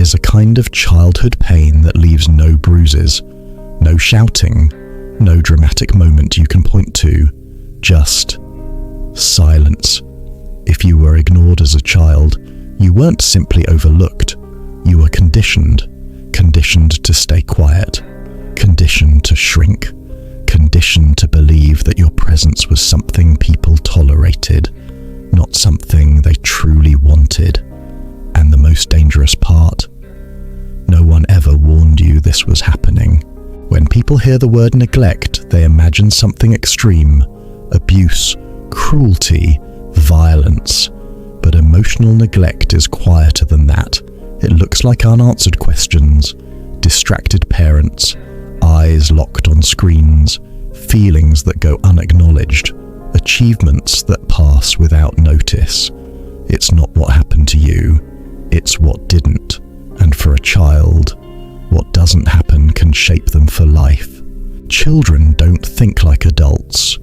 is a kind of childhood pain that leaves no bruises, no shouting, no dramatic moment you can point to, just silence. If you were ignored as a child, you weren't simply overlooked. You were conditioned to stay quiet, conditioned to shrink, conditioned to believe that your presence was something people tolerated, not something they truly wanted. And the most dangerous part, no one ever warned you this was happening. When people hear the word neglect, they imagine something extreme: abuse, cruelty, violence. But emotional neglect is quieter than that. It looks like unanswered questions, distracted parents, eyes locked on screens, feelings that go unacknowledged, achievements that pass without notice. It's not what happened to you, it's what didn't. And for a child, what doesn't happen can shape them for life. Children don't think like adults.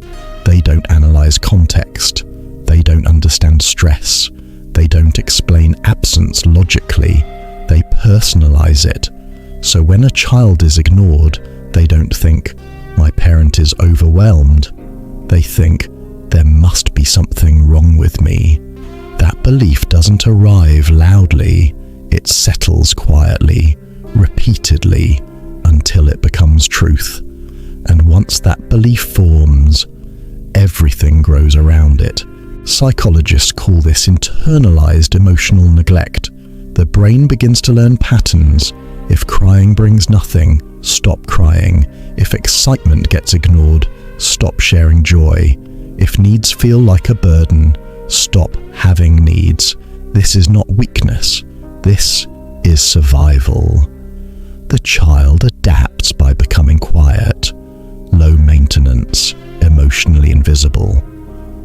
They don't analyze context. They don't understand stress. They don't explain absence logically. They personalize it. So when a child is ignored, they don't think, "My parent is overwhelmed." They think, "There must be something wrong with me." That belief doesn't arrive loudly. It settles quietly, repeatedly, until it becomes truth. And once that belief forms, everything grows around it. Psychologists call this internalized emotional neglect. The brain begins to learn patterns. If crying brings nothing, stop crying. If excitement gets ignored, stop sharing joy. If needs feel like a burden, stop having needs. This is not weakness. This is survival. The child adapts by becoming quiet, low maintenance, emotionally invisible.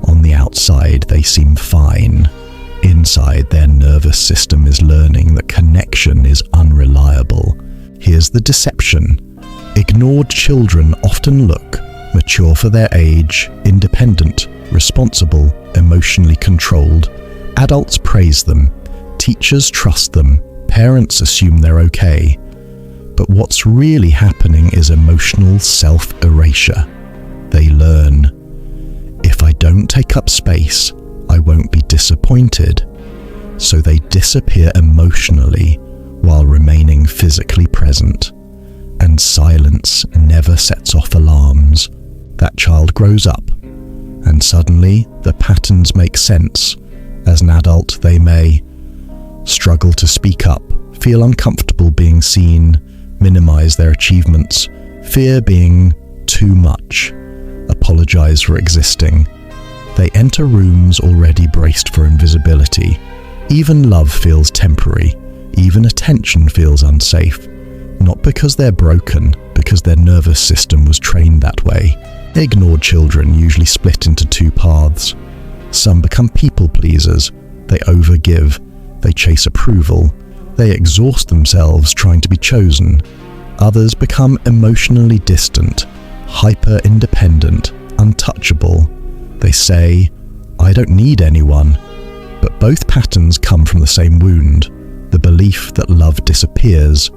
On the outside, they seem fine. Inside, their nervous system is learning that connection is unreliable. Here's the deception. Ignored children often look mature for their age, independent, responsible, emotionally controlled. Adults praise them. Teachers trust them. Parents assume they're okay. But what's really happening is emotional self-erasure. They learn, if I don't take up space, I won't be disappointed. So they disappear emotionally while remaining physically present. And silence never sets off alarms. That child grows up, and suddenly the patterns make sense. As an adult, they may struggle to speak up, feel uncomfortable being seen, minimize their achievements, fear being too much, apologize for existing. They enter rooms already braced for invisibility. Even love feels temporary. Even attention feels unsafe. Not because they're broken, because their nervous system was trained that way. Ignored children usually split into two paths. Some become people pleasers. They overgive. They chase approval. They exhaust themselves trying to be chosen. Others become emotionally distant, hyper-independent, untouchable. They say, "I don't need anyone." But both patterns come from the same wound, the belief that love disappears.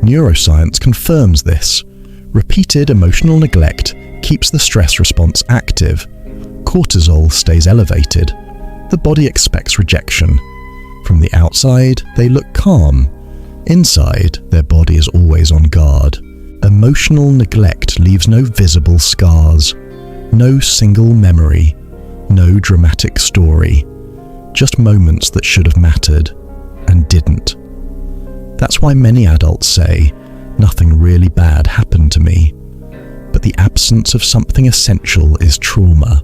Neuroscience confirms this. Repeated emotional neglect keeps the stress response active. Cortisol stays elevated. The body expects rejection. From the outside, they look calm. Inside, their body is always on guard. Emotional neglect leaves no visible scars, no single memory, no dramatic story, just moments that should have mattered and didn't. That's why many adults say, "Nothing really bad happened to me." But the absence of something essential is trauma.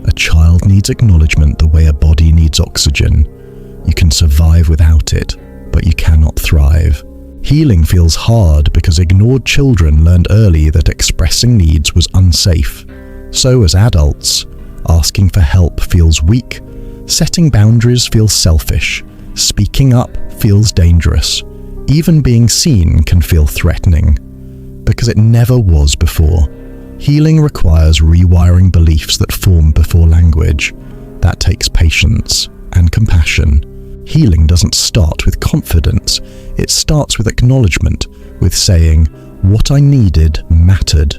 A child needs acknowledgement the way a body needs oxygen. You can survive without it, but you cannot thrive. Healing feels hard because ignored children learned early that expressing needs was unsafe. So as adults, asking for help feels weak, setting boundaries feels selfish, speaking up feels dangerous, even being seen can feel threatening, because it never was before. Healing requires rewiring beliefs that form before language. That takes patience and compassion. Healing doesn't start with confidence. It starts with acknowledgement, with saying, "What I needed mattered."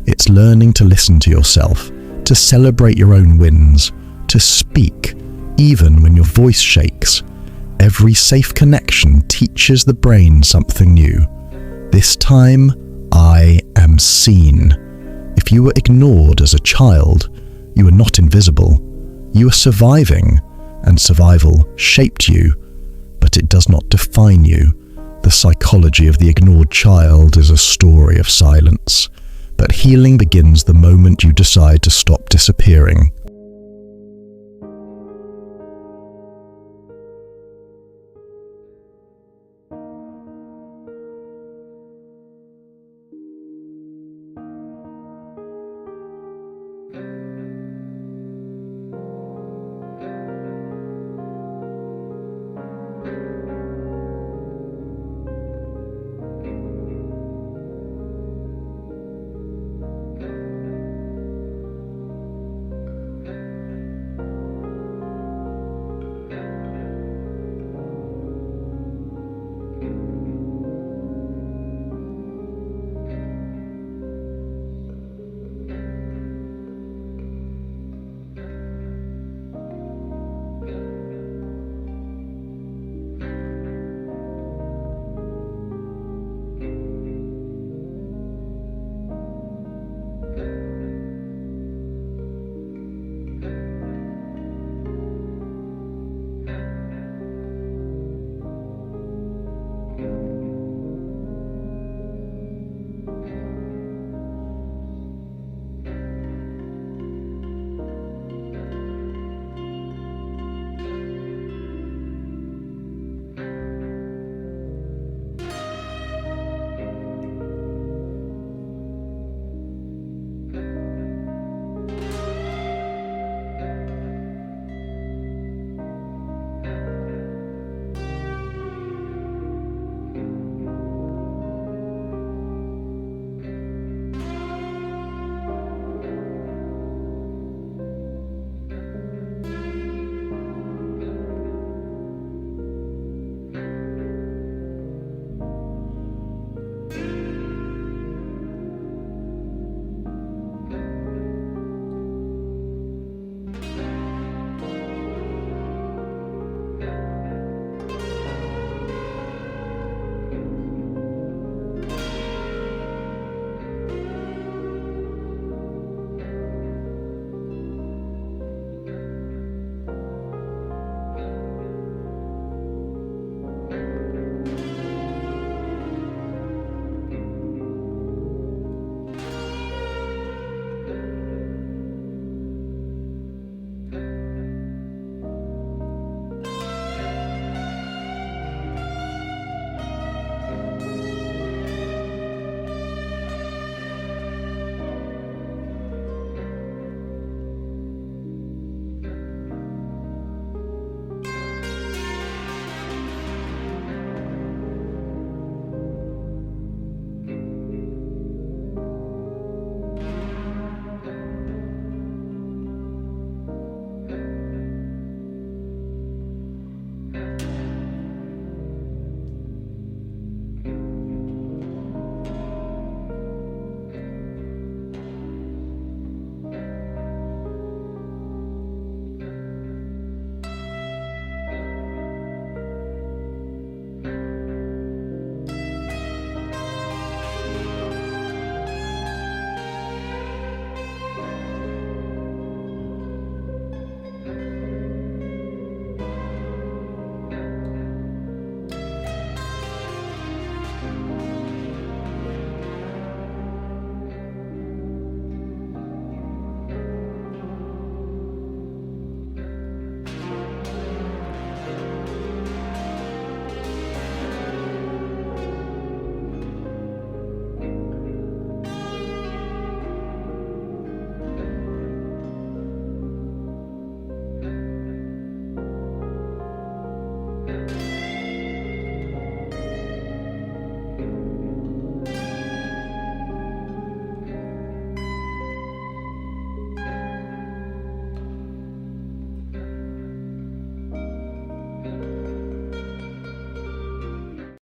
It's learning to listen to yourself, to celebrate your own wins, to speak, even when your voice shakes. Every safe connection teaches the brain something new. This time, I am seen. If you were ignored as a child, you are not invisible. You are surviving, and survival shaped you, but it does not define you. The psychology of the ignored child is a story of silence, but healing begins the moment you decide to stop disappearing